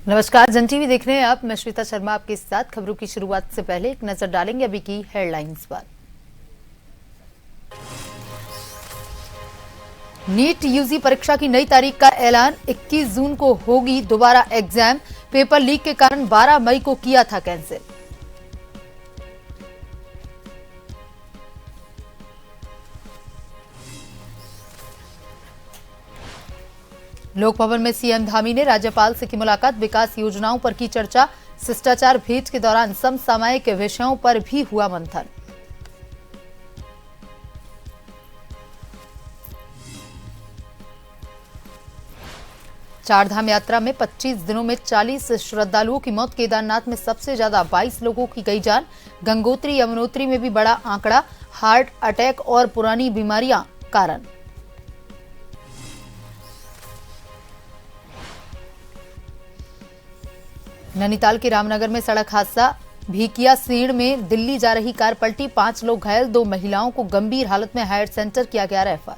नमस्कार, जन टीवी देख रहे हैं आप। मैं श्वेता शर्मा आपके साथ। खबरों की शुरुआत से पहले एक नजर डालेंगे अभी की हेडलाइंस पर। नीट यूजी परीक्षा की नई तारीख का ऐलान। 21 जून को होगी दोबारा एग्जाम। पेपर लीक के कारण 12 मई को किया था कैंसिल। लोक भवन में सीएम धामी ने राज्यपाल से की मुलाकात। विकास योजनाओं पर की चर्चा। शिष्टाचार भेंट के दौरान समसामयिक विषयों पर भी हुआ मंथन। चारधाम यात्रा में 25 दिनों में 40 श्रद्धालुओं की मौत। केदारनाथ में सबसे ज्यादा 22 लोगों की गई जान। गंगोत्री यमुनोत्री में भी बड़ा आंकड़ा। हार्ट अटैक और पुरानी बीमारियां कारण। नैनीताल के रामनगर में सड़क हादसा। भिकिया सीण में दिल्ली जा रही कार पलटी। 5 लोग घायल। 2 महिलाओं को गंभीर हालत में हायर सेंटर किया गया रेफर।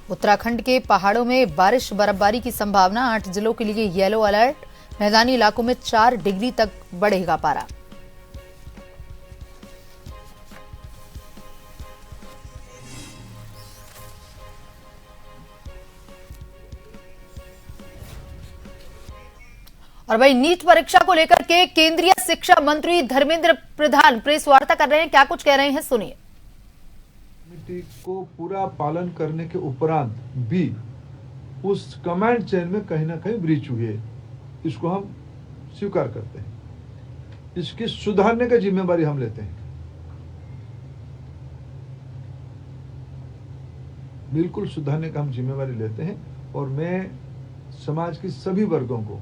उत्तराखंड के पहाड़ों में बारिश बर्फबारी की संभावना। 8 जिलों के लिए येलो अलर्ट। मैदानी इलाकों में 4 डिग्री तक बढ़ेगा पारा। और भाई, नीट परीक्षा को लेकर के केंद्रीय शिक्षा मंत्री धर्मेंद्र प्रधान प्रेस वार्ता कर रहे हैं। क्या कुछ कह रहे हैं, सुनिए। कमेटी को पूरा पालन करने के उपरांत भी उस कमांड चेन में कहीं ना कहीं ब्रीच हुई है, इसको हम स्वीकार करते हैं। इसकी सुधारने का जिम्मेवारी हम लेते हैं। बिल्कुल सुधारने का हम जिम्मेवारी लेते हैं। और मैं समाज की सभी वर्गों को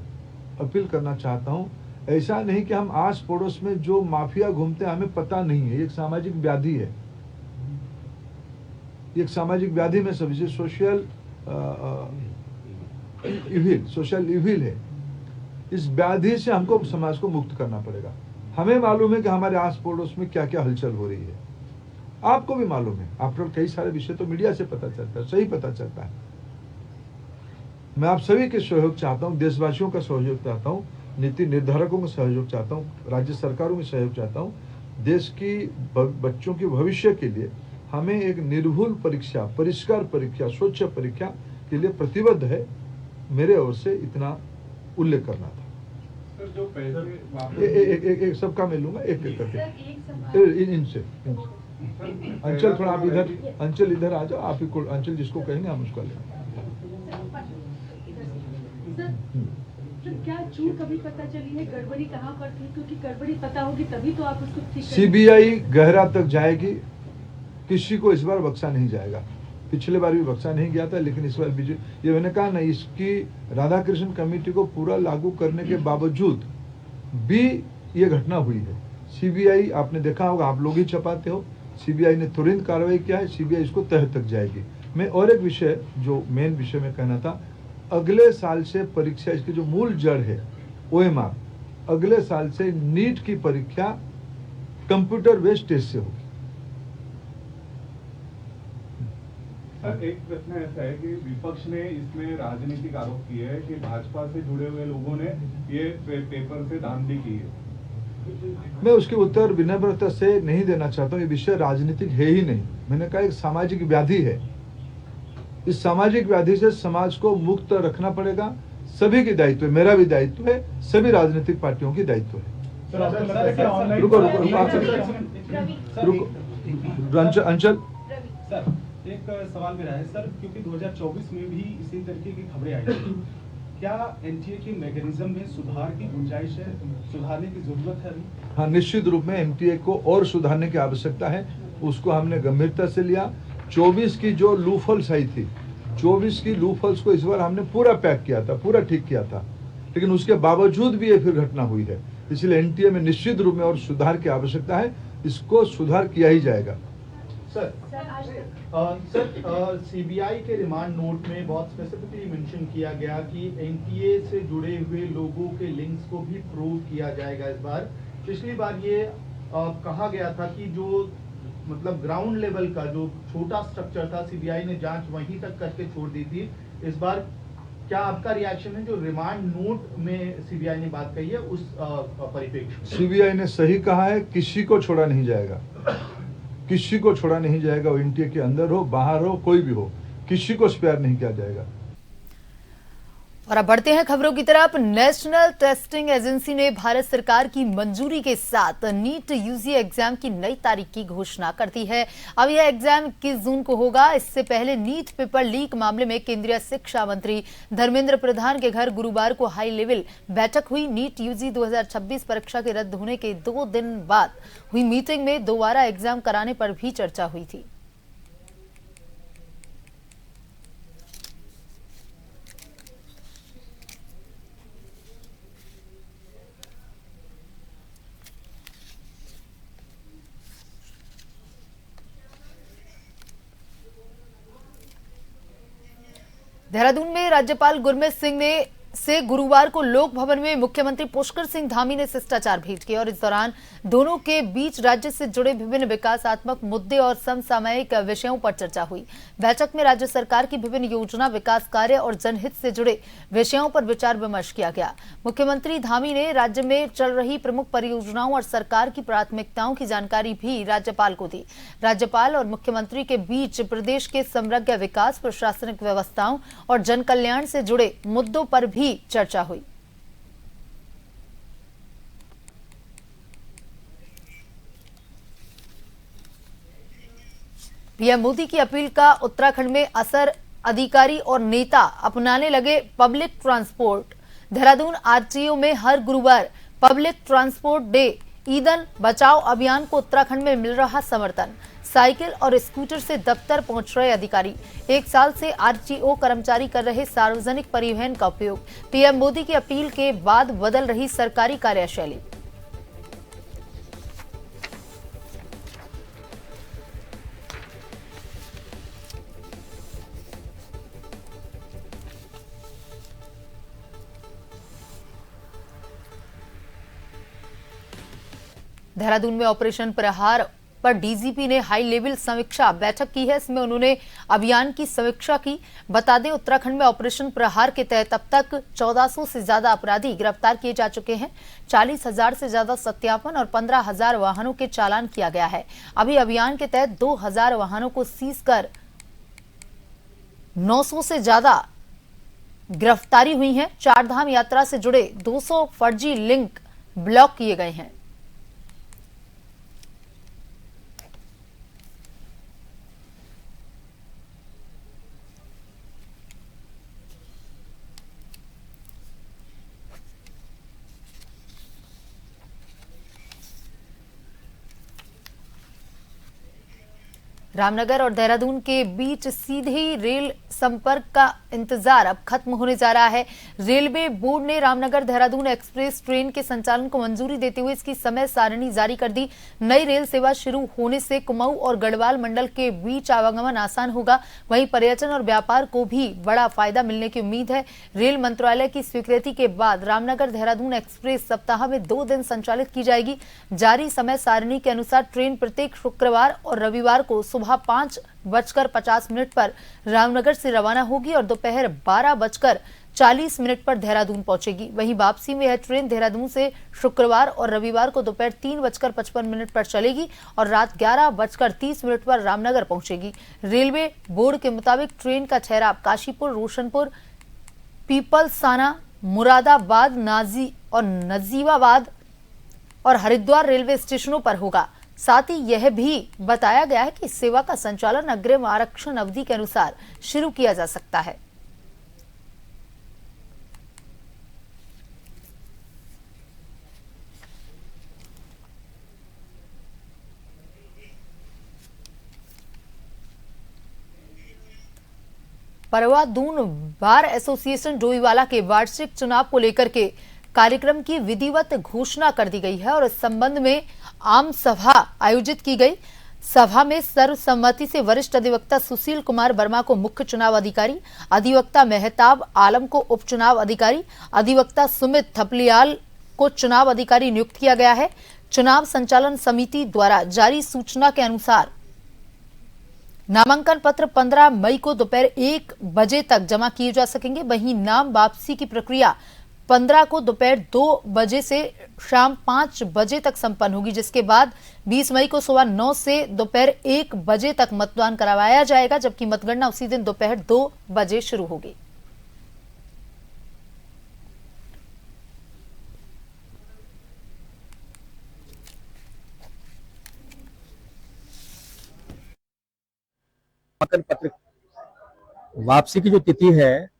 अपील करना चाहता हूं, ऐसा नहीं कि हम आस पड़ोस में जो माफिया घूमते हैं हमें पता नहीं है। ये एक सामाजिक व्याधि है। एक सामाजिक व्याधि में समझिए सोशल इविल है। इस व्याधि से हमको समाज को मुक्त करना पड़ेगा। हमें मालूम है कि हमारे आस पड़ोस में क्या क्या हलचल हो रही है। आपको भी मालूम है। आपको कई सारे विषय तो मीडिया से पता चलता है, सही पता चलता है। मैं आप सभी के सहयोग चाहता हूं, देशवासियों का सहयोग चाहता हूं, नीति निर्धारकों का सहयोग चाहता हूं, राज्य सरकारों में सहयोग चाहता हूं। देश की बच्चों के भविष्य के लिए हमें एक निर्भुल परीक्षा, परिष्कार परीक्षा, स्वच्छ परीक्षा के लिए प्रतिबद्ध है। मेरे ओर से इतना उल्लेख करना था। सर, जो पैसे एक सबका मैं लूंगा, एक करके इनसे। अंचल थोड़ा आप इधर, अंचल इधर आ जाओ। आप ही को अंचल जिसको कहेंगे हम उसका लेंगे। सर, क्या चूक अभी पता चली है? गड़बड़ी कहाँ पर थी? क्योंकि गड़बड़ी पता होगी तभी तो आप उसको ठीक करेंगे। सीबीआई गहरा तक जाएगी। किसी को इस बार बख्शा नहीं जाएगा। पिछले बार भी बख्शा नहीं गया था, लेकिन इस बार ये मैंने कहा ना, इसकी राधाकृष्ण कमेटी को पूरा लागू करने के बावजूद भी ये घटना हुई है। सीबीआई, आपने देखा होगा, आप लोग ही छपाते हो, सीबीआई ने तुरंत कार्रवाई किया है। सीबीआई इसको तह तक जाएगी। मैं और एक विषय, जो मेन विषय में कहना था, अगले साल से परीक्षा, इसकी जो मूल जड़ है ओएमआर, अगले साल से नीट की परीक्षा कंप्यूटर बेस्ड टेस्ट से होगी। सर, एक प्रश्न ऐसा है कि विपक्ष ने इसमें राजनीतिक आरोप किए है कि भाजपा से जुड़े हुए लोगों ने ये पेपर से धांधली की है। मैं उसके उत्तर विनम्रता से नहीं देना चाहता हूँ। ये विषय राजनीतिक है ही नहीं। मैंने कहा एक सामाजिक व्याधि है। इस सामाजिक व्याधि से समाज को मुक्त रखना पड़ेगा। सभी की दायित्व है, मेरा भी दायित्व है, सभी राजनीतिक पार्टियों की दायित्व है। रुको अंचल। सर, एक सवाल मेरा है सर, क्योंकि 2024 में भी इसी तरीके की खबरें आई थी। क्या एनटीए के मैकेनिज्म में सुधार की गुंजाइश है? सुधारने की जरूरत है अभी? हाँ, निश्चित रूप में एनटीए को और सुधारने की आवश्यकता है। उसको हमने गंभीरता से लिया। 24 की जो लूफल्स आई थी, 24 की लूफल्स को इस बार हमने पूरा पैक किया था, पूरा ठीक किया था, लेकिन उसके बावजूद भी ये फिर घटना हुई है। इसलिए एनटीए में निश्चित रूप में और सुधार की आवश्यकता है। इसको सुधार किया ही जाएगा। सर, सीबीआई के रिमांड नोट में बहुत स्पेसिफिकली मेंशन किया गया कि एनटीए से जुड़े हुए लोगों के लिंक्स को भी प्रूव किया जाएगा इस बार। पिछली बार ये कहा गया था कि जो मतलब ग्राउंड लेवल का जो छोटा स्ट्रक्चर था, सीबीआई ने जांच वहीं तक करके छोड़ दी थी। इस बार क्या आपका रिएक्शन है जो रिमांड नोट में सीबीआई ने बात कही है उस परिप्रेक्ष्य में? सीबीआई ने सही कहा है, किसी को छोड़ा नहीं जाएगा, किसी को छोड़ा नहीं जाएगा। वो एनटीए के अंदर हो बाहर हो कोई भी हो, किसी को स्पेयर नहीं किया जाएगा। और अब बढ़ते हैं खबरों की तरफ। नेशनल टेस्टिंग एजेंसी ने भारत सरकार की मंजूरी के साथ नीट यूजी एग्जाम की नई तारीख की घोषणा कर दी है। अब यह एग्जाम 21 जून को होगा। इससे पहले नीट पेपर लीक मामले में केंद्रीय शिक्षा मंत्री धर्मेंद्र प्रधान के घर गुरुवार को हाई लेवल बैठक हुई। नीट यूजी 2026 परीक्षा के रद्द होने के 2 दिन बाद हुई मीटिंग में दोबारा एग्जाम कराने पर भी चर्चा हुई थी। देहरादून में राज्यपाल गुरमीत सिंह से गुरुवार को लोक भवन में मुख्यमंत्री पुष्कर सिंह धामी ने शिष्टाचार भेंट की और इस दौरान दोनों के बीच राज्य से जुड़े विभिन्न विकासात्मक मुद्दे और समसामयिक विषयों पर चर्चा हुई। बैठक में राज्य सरकार की विभिन्न योजना, विकास कार्य और जनहित से जुड़े विषयों पर विचार विमर्श किया गया। मुख्यमंत्री धामी ने राज्य में चल रही प्रमुख परियोजनाओं और सरकार की प्राथमिकताओं की जानकारी भी राज्यपाल को दी। राज्यपाल और मुख्यमंत्री के बीच प्रदेश के समग्र विकास, प्रशासनिक व्यवस्थाओं और जन कल्याण से जुड़े मुद्दों पर भी चर्चा हुई। पीएम मोदी की अपील का उत्तराखंड में असर, अधिकारी और नेता अपनाने लगे पब्लिक ट्रांसपोर्ट। देहरादून आरटीओ में हर गुरुवार पब्लिक ट्रांसपोर्ट डे ईंधन बचाओ अभियान को उत्तराखंड में मिल रहा समर्थन। साइकिल और स्कूटर से दफ्तर पहुंच रहे अधिकारी, 1 साल से आरटीओ कर्मचारी कर रहे सार्वजनिक परिवहन का उपयोग। पीएम मोदी की अपील के बाद बदल रही सरकारी कार्यशैली। देहरादून में ऑपरेशन प्रहार पर डीजीपी ने हाई लेवल समीक्षा बैठक की है। इसमें उन्होंने अभियान की समीक्षा की। बता दें, उत्तराखंड में ऑपरेशन प्रहार के तहत अब तक 1400 से ज्यादा अपराधी गिरफ्तार किए जा चुके हैं। 40,000 से ज्यादा सत्यापन और 15,000 वाहनों के चालान किया गया है। अभी अभियान के तहत 2,000 वाहनों को सीज कर 900 से ज्यादा गिरफ्तारी हुई है। चारधाम यात्रा से जुड़े 200 फर्जी लिंक ब्लॉक किए गए हैं। रामनगर और देहरादून के बीच सीधे रेल संपर्क का इंतजार अब खत्म होने जा रहा है। रेलवे बोर्ड ने रामनगर देहरादून एक्सप्रेस ट्रेन के संचालन को मंजूरी देते हुए इसकी समय सारणी जारी कर दी। नई रेल सेवा शुरू होने से कुमाऊं और गढ़वाल मंडल के बीच आवागमन आसान होगा। वहीं पर्यटन और व्यापार को भी बड़ा फायदा मिलने की उम्मीद है। रेल मंत्रालय की स्वीकृति के बाद रामनगर देहरादून एक्सप्रेस सप्ताह में 2 दिन संचालित की जाएगी। जारी समय सारणी के अनुसार ट्रेन प्रत्येक शुक्रवार और रविवार को सुबह 5:50 पर रामनगर से रवाना होगी और दोपहर 12:40 पर देहरादून पहुंचेगी। वहीं वापसी में यह ट्रेन देहरादून से शुक्रवार और रविवार को दोपहर 3:55 पर चलेगी और रात 11:30 पर रामनगर पहुंचेगी। रेलवे बोर्ड के मुताबिक ट्रेन का ठहराव काशीपुर, रोशनपुर, पीपलसाना, मुरादाबाद, नजीबाबाद और हरिद्वार रेलवे स्टेशनों पर होगा। साथ ही यह भी बताया गया है कि इस सेवा का संचालन अग्रिम आरक्षण अवधि के अनुसार शुरू किया जा सकता है। परवा दून बार एसोसिएशन डोईवाला के वार्षिक चुनाव को लेकर के कार्यक्रम की विधिवत घोषणा कर दी गई है और इस संबंध में आम सभा आयोजित की गई। सभा में सर्वसम्मति से वरिष्ठ अधिवक्ता सुशील कुमार वर्मा को मुख्य चुनाव अधिकारी, अधिवक्ता मेहताब आलम को उप चुनाव अधिकारी, अधिवक्ता सुमित थपलियाल को चुनाव अधिकारी नियुक्त किया गया है। चुनाव संचालन समिति द्वारा जारी सूचना के अनुसार नामांकन पत्र 15 मई को दोपहर 1 बजे तक जमा किए जा सकेंगे। वहीं नाम वापसी की प्रक्रिया 15 को दोपहर 2 बजे से शाम 5 बजे तक संपन्न होगी, जिसके बाद 20 मई को सुबह 9 से दोपहर 1 बजे तक मतदान करवाया जाएगा, जबकि मतगणना उसी दिन दोपहर 2 बजे शुरू होगी। नामांकन पत्र वापसी की जो तिथि है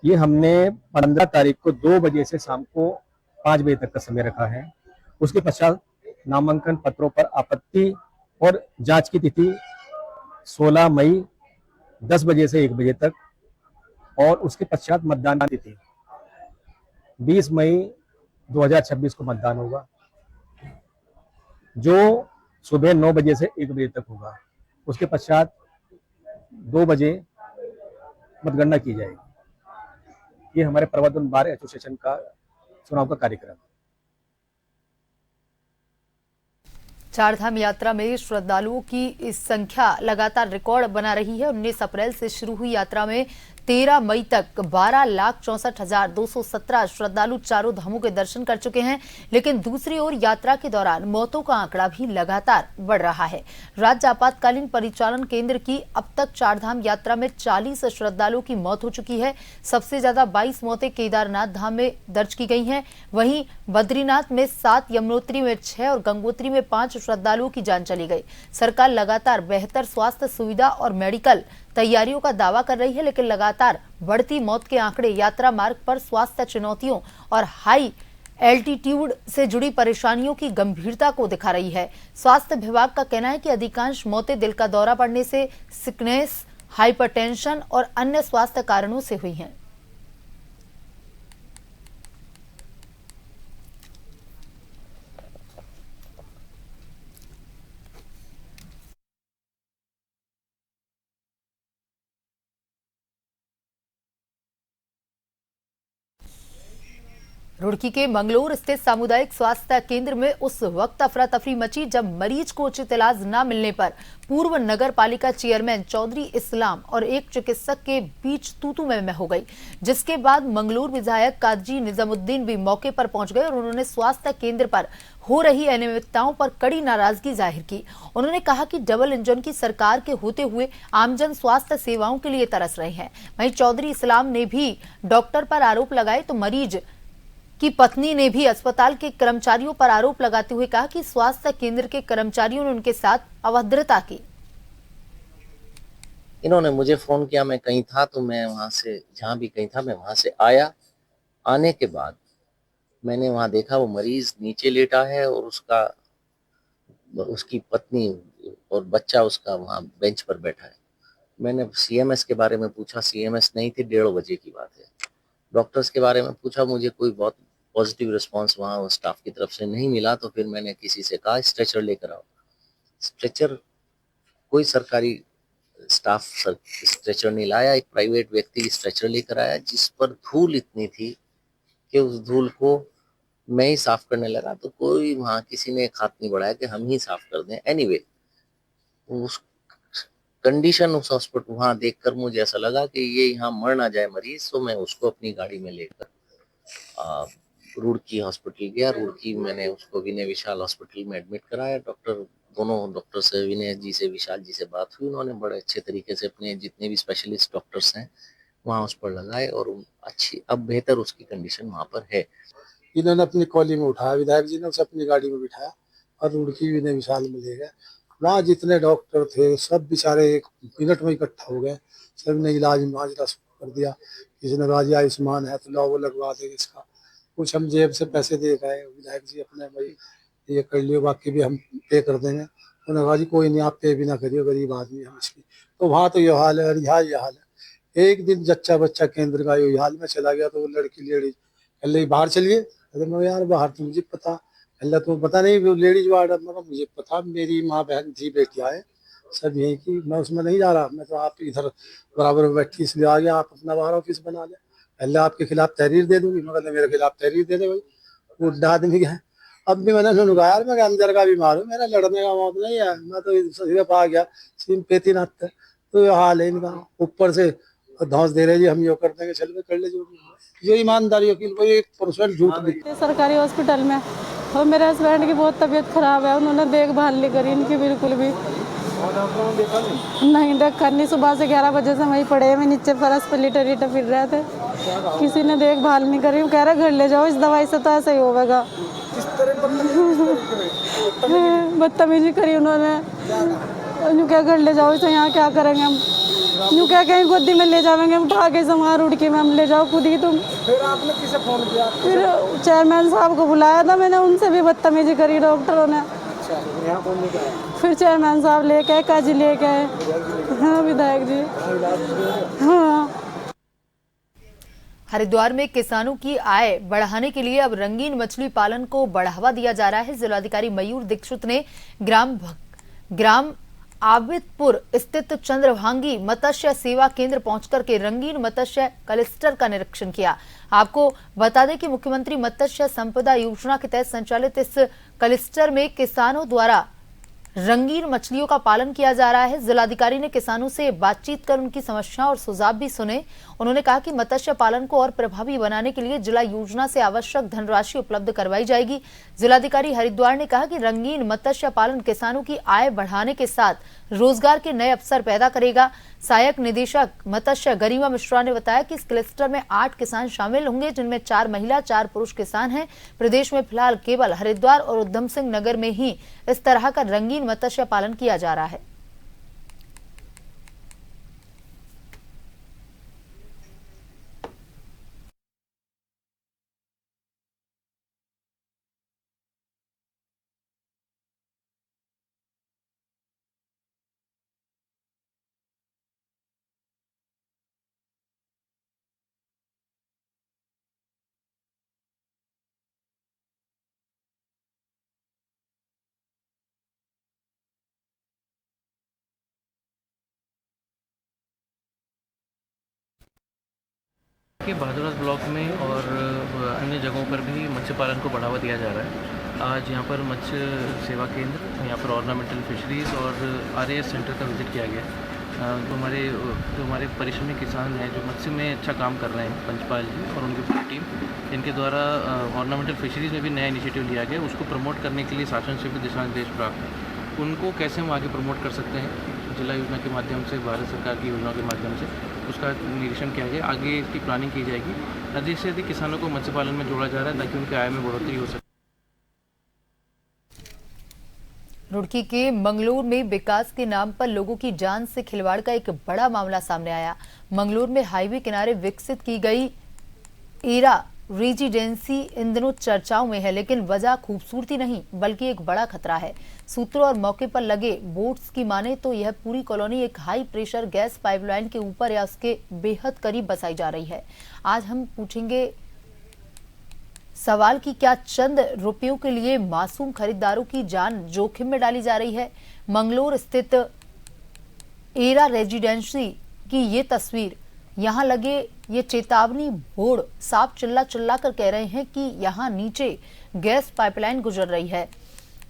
ये हमने 15 तारीख को 2 बजे से शाम को 5 बजे तक का समय रखा है। उसके पश्चात नामांकन पत्रों पर आपत्ति और जांच की तिथि 16 मई 10 बजे से 1 बजे तक और उसके पश्चात मतदान की तिथि 20 मई 2026 को मतदान होगा, जो सुबह 9 बजे से 1 बजे तक होगा। उसके पश्चात 2 बजे मतगणना की जाएगी। ये हमारे प्रवर्तन बार एसोसिएशन का चुनाव का कार्यक्रम। चारधाम यात्रा में श्रद्धालुओं की इस संख्या लगातार रिकॉर्ड बना रही है। 19 अप्रैल से शुरू हुई यात्रा में 13 मई तक 12,64,217 श्रद्धालु चारों धामों के दर्शन कर चुके हैं। लेकिन दूसरी ओर यात्रा के दौरान मौतों का आंकड़ा भी लगातार बढ़ रहा है। राज्य आपातकालीन परिचालन केंद्र की अब तक चारधाम यात्रा में 40 श्रद्धालुओं की मौत हो चुकी है। सबसे ज्यादा 22 मौतें केदारनाथ धाम में दर्ज की गई हैं। वहीं बद्रीनाथ में 7, यमुनोत्री में 6 और गंगोत्री में 5 श्रद्धालुओं की जान चली गई। सरकार लगातार बेहतर स्वास्थ्य सुविधा और मेडिकल तैयारियों का दावा कर रही है, लेकिन लगातार बढ़ती मौत के आंकड़े यात्रा मार्ग पर स्वास्थ्य चुनौतियों और हाई एल्टीट्यूड से जुड़ी परेशानियों की गंभीरता को दिखा रही है। स्वास्थ्य विभाग का कहना है कि अधिकांश मौतें दिल का दौरा पड़ने से, सिकनेस, हाइपरटेंशन और अन्य स्वास्थ्य कारणों से हुई हैं। रुड़की के मंगलोर स्थित सामुदायिक स्वास्थ्य केंद्र में उस वक्त अफरा तफरी मची जब मरीज को उचित इलाज न मिलने पर पूर्व नगर पालिका चेयरमैन चौधरी इस्लाम और एक चिकित्सक के बीच तू-तू मैं हो गई, जिसके बाद मंगलोर विधायक काजी निजामुद्दीन भी मौके पर पहुंच गए और उन्होंने स्वास्थ्य केंद्र पर हो रही अनियमितताओं पर कड़ी नाराजगी जाहिर की। उन्होंने कहा कि डबल इंजन की सरकार के होते हुए आमजन स्वास्थ्य सेवाओं के लिए तरस रहे हैं। वहीं चौधरी इस्लाम ने भी डॉक्टर पर आरोप लगाए तो मरीज की पत्नी ने भी अस्पताल के कर्मचारियों पर आरोप लगाते हुए कहा कि स्वास्थ्य केंद्र के कर्मचारियों ने उनके साथ अभद्रता की। इन्होंने मुझे फोन किया, मैं कहीं था तो मैं वहां से, जहां भी कहीं था मैं वहां से आया। आने के बाद मैंने वहां देखा वो मरीज नीचे लेटा है और उसकी पत्नी और बच्चा उसका वहां बेंच पर बैठा है। मैंने सीएमएस के बारे में पूछा, सीएमएस नहीं थे, 1:30 बजे की बात है। डॉक्टर्स के बारे में पूछा, मुझे कोई बहुत पॉजिटिव रिस्पांस वहाँ स्टाफ की तरफ से नहीं मिला। तो फिर मैंने किसी से कहा स्ट्रेचर लेकर आओ। स्ट्रेचर कोई सरकारी स्टाफ स्ट्रेचर नहीं लाया, एक प्राइवेट व्यक्ति स्ट्रेचर लेकर आया, जिस पर धूल इतनी थी कि उस धूल को मैं ही साफ करने लगा तो कोई वहाँ किसी ने एक हाथ नहीं बढ़ाया कि हम ही साफ कर दें। एनीवे, उस कंडीशन उस हॉस्पिटल वहां देखकर मुझे ऐसा लगा कि ये यहाँ मर ना जाए मरीज, तो मैं उसको अपनी गाड़ी में लेकर रुड़की हॉस्पिटल गया। रुड़की मैंने उसको विनय विशाल हॉस्पिटल में एडमिट कराया। दोनों डॉक्टर से, विनय जी से, विशाल जी से बात हुई। उन्होंने बड़े अच्छे तरीके से अपने जितने भी स्पेशलिस्ट डॉक्टर्स हैं वहाँ उस पर लगाए और अब बेहतर उसकी कंडीशन वहाँ पर है। इन्होंने अपनी कॉली में उठाया, विधायक जी ने उसे अपनी गाड़ी में बिठाया और रुड़की विनय विशाल में ले गए। वहाँ जितने डॉक्टर थे सब बेचारे 1 मिनट में इकट्ठा हो गए। सब ने इलाज माजरा कर दिया। किसी ने राजी आयुष्मान है तो लो वो लगवा देगा इसका। कुछ हम जेब से पैसे दे गए, विधायक जी अपने भाई ये कर लियो, बाकी भी हम पे कर देंगे। उन्होंने कहा जी कोई नहीं, आप पे भी ना करिए, गरीब आदमी हम इसकी। तो वहाँ तो ये हाल है और यहाँ ये हाल है। एक दिन जच्चा बच्चा केंद्र का ये हाल में चला गया तो वो लड़की लेडीज कल बाहर चलिए। अरे मैं यार बाहर तो मुझे पता, अल्लाह तुम्हें पता नहीं वो लेडीज वार्ड, मतलब मुझे पता, मेरी माँ बहन थी, बेटियाँ हैं सब यही की, मैं उसमें नहीं जा रहा। मैं तो आप इधर बराबर में बैठी इसलिए आ गया, आप अपना बाहर ऑफिस बना ले, अल्लाह आपके खिलाफ तहरीर दे दूंगी। मगर मेरे खिलाफ तहरीर दे दे भाई, वो बुढ़ा आदमी है। अब भी मैंने सुना यार मैं अंदर का बीमार हूँ, मेरा लड़ने का मौत नहीं है, मैं तो सीधे पा गया सिंपेती नाथ। तो ये हाल है इनका, ऊपर से धौंस दे रहे जी हम यो कर देंगे, चल कर ले जो ये ईमानदारी वकील को 1% झूठ नहीं। सरकारी हॉस्पिटल में और मेरे हस्बैंड की बहुत तबीयत खराब है, उन्होंने देखभाल नहीं करी इनकी बिल्कुल भी। नहीं देखा नहीं, सुबह से 11 बजे से वहीं पड़े हैं, मैं नीचे फर्श पर लिटे लिटे फिर रहे थे, किसी ने देखभाल नहीं करी। कह रहे घर ले जाओ, इस दवाई से तो ऐसा ही होगा। बदतमीजी करी उन्होंने, यूँ क्या घर ले जाओ, इसे यहाँ क्या करेंगे हम, यूँ क्या कहीं गोदी में ले जाएंगे उठा के समार उड़ के, मैम ले जाओ खुद ही तुम। फिर आपने किसे फोन किया? फिर चेयरमैन साहब को बुलाया था मैंने, उनसे भी बदतमीजी करी डॉक्टरों ने। फिर चेयरमैन साहब लेके आए, काजी लेके आए, हाँ विधायक जी। हाँ। हरिद्वार में किसानों की आय बढ़ाने के लिए अब रंगीन मछली पालन को बढ़ावा दिया जा रहा है। जिलाधिकारी मयूर दीक्षित ने ग्राम आबिदपुर स्थित चंद्रभांगी मत्स्य सेवा केंद्र पहुंचकर के रंगीन मत्स्य क्लस्टर का निरीक्षण किया। आपको बता दें कि मुख्यमंत्री मत्स्य संपदा योजना के तहत संचालित इस क्लस्टर में किसानों द्वारा रंगीन मछलियों का पालन किया जा रहा है। जिलाधिकारी ने किसानों से बातचीत कर उनकी समस्याएं और सुझाव भी सुने। उन्होंने कहा कि मत्स्य पालन को और प्रभावी बनाने के लिए जिला योजना से आवश्यक धनराशि उपलब्ध करवाई जाएगी। जिलाधिकारी हरिद्वार ने कहा कि रंगीन मत्स्य पालन किसानों की आय बढ़ाने के साथ रोजगार के नए अवसर पैदा करेगा। सहायक निदेशक मत्स्य गरिमा मिश्रा ने बताया कि इस क्लस्टर में 8 किसान शामिल होंगे, जिनमें 4 महिला 4 पुरुष किसान हैं। प्रदेश में फिलहाल केवल हरिद्वार और उधम सिंह नगर में ही इस तरह का रंगीन मत्स्य पालन किया जा रहा है। कि बहादुरगढ़ ब्लॉक में और अन्य जगहों पर भी मत्स्य पालन को बढ़ावा दिया जा रहा है। आज यहाँ पर मत्स्य सेवा केंद्र, यहाँ पर ऑर्नामेंटल फिशरीज़ और RAS सेंटर का विजिट किया गया। जो हमारे परिश्रमी किसान हैं जो मत्स्य में अच्छा काम कर रहे हैं, पंचपाल जी और उनकी पूरी टीम, इनके द्वारा ऑर्नामेंटल फिशरीज़ में भी नया इनिशिएटिव लिया गया। उसको प्रमोट करने के लिए शासन से भी दिशा निर्देश प्राप्त है। उनको कैसे हम आगे प्रमोट कर सकते हैं जिला योजना के माध्यम से, भारत सरकार की योजनाओं के माध्यम से, उसका निरीक्षण किया गया। आगे इसकी प्लानिंग की जाएगी। अधिक से अधिक किसानों को मत्स्य पालन में जोड़ा जा रहा है ताकि उनकी आय में बढ़ोतरी हो सके। रुड़की के मंगलूर में विकास के नाम पर लोगों की जान से खिलवाड़ का एक बड़ा मामला सामने आया। मंगलूर में हाईवे किनारे विकसित की गई ईरा रेजिडेंसी इन दिनों चर्चाओं में है, लेकिन वजह खूबसूरती नहीं बल्कि एक बड़ा खतरा है। सूत्रों और मौके पर लगे बोट्स की माने तो यह पूरी कॉलोनी एक हाई प्रेशर गैस पाइपलाइन के ऊपर या उसके बेहद करीब बसाई जा रही है। आज हम पूछेंगे सवाल कि क्या चंद रुपयों के लिए मासूम खरीदारों की जान जोखिम में डाली जा रही है। मंगलोर स्थित एरा रेजिडेंसी की ये तस्वीर, यहाँ लगे ये चेतावनी बोर्ड साफ चिल्ला चिल्ला कर कह रहे हैं कि यहाँ नीचे गैस पाइपलाइन गुजर रही है।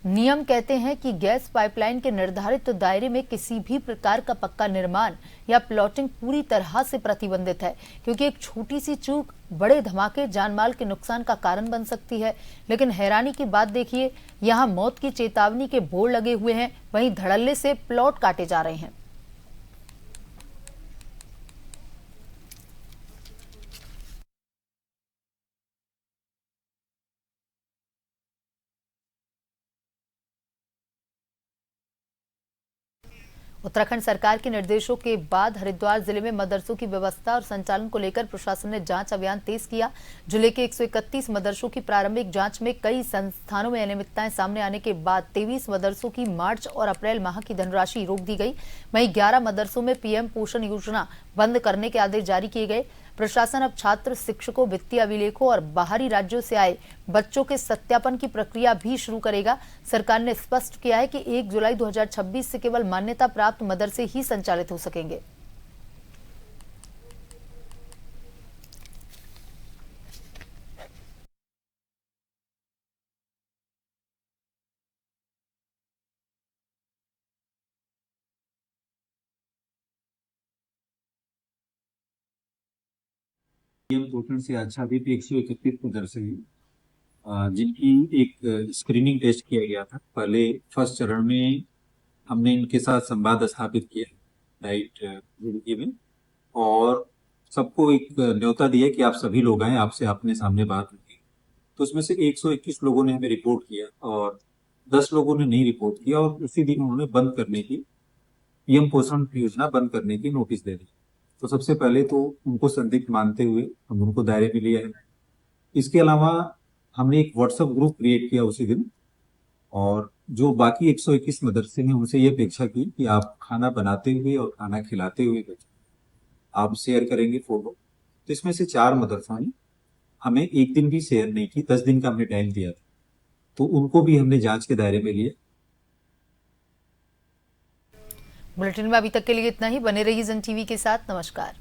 नियम कहते हैं कि गैस पाइपलाइन के निर्धारित दायरे में किसी भी प्रकार का पक्का निर्माण या प्लॉटिंग पूरी तरह से प्रतिबंधित है, क्योंकि एक छोटी सी चूक बड़े धमाके जानमाल के नुकसान का कारण बन सकती है। लेकिन हैरानी की बात देखिए, यहाँ मौत की चेतावनी के बोर्ड लगे हुए हैं, वहीं धड़ल्ले से प्लॉट काटे जा रहे हैं। उत्तराखंड सरकार के निर्देशों के बाद हरिद्वार जिले में मदरसों की व्यवस्था और संचालन को लेकर प्रशासन ने जांच अभियान तेज किया। जिले के 131 मदरसों की प्रारंभिक जांच में कई संस्थानों में अनियमितताएं सामने आने के बाद 23 मदरसों की मार्च और अप्रैल माह की धनराशि रोक दी गई। वहीं 11 मदरसों में PM पोषण योजना बंद करने के आदेश जारी किए गए। प्रशासन अब छात्र, शिक्षकों, वित्तीय अभिलेखों और बाहरी राज्यों से आए बच्चों के सत्यापन की प्रक्रिया भी शुरू करेगा। सरकार ने स्पष्ट किया है कि 1 जुलाई 2026 से केवल मान्यता प्राप्त मदरसे ही संचालित हो सकेंगे। पीएम पोषण से आच्छादित 131 मदरसे हैं जिनकी एक स्क्रीनिंग टेस्ट किया गया था। पहले फर्स्ट चरण में हमने इनके साथ संवाद स्थापित किया राइट रुड़की में, और सबको एक न्योता दिया कि आप सभी लोग आए, आपसे अपने सामने बात होगी। तो उसमें से 121 लोगों ने हमें रिपोर्ट किया और 10 लोगों ने नहीं रिपोर्ट किया, और उसी दिन उन्होंने बंद करने की, पीएम पोषण योजना बंद करने की नोटिस दे दी। तो सबसे पहले तो उनको संदिग्ध मानते हुए हम उनको दायरे में लिया है। इसके अलावा हमने एक व्हाट्सएप ग्रुप क्रिएट किया उसी दिन, और जो बाकी 121 मदरसे हैं उनसे ये अपेक्षा की कि आप खाना बनाते हुए और खाना खिलाते हुए आप शेयर करेंगे फोटो। तो इसमें से 4 मदरसा ने हमें एक दिन भी शेयर नहीं की, 10 दिन का हमने टाइम दिया था, तो उनको भी हमने जांच के दायरे में लिए। बुलेटिन में अभी तक के लिए इतना ही। बने रहिए जन टीवी के साथ। नमस्कार।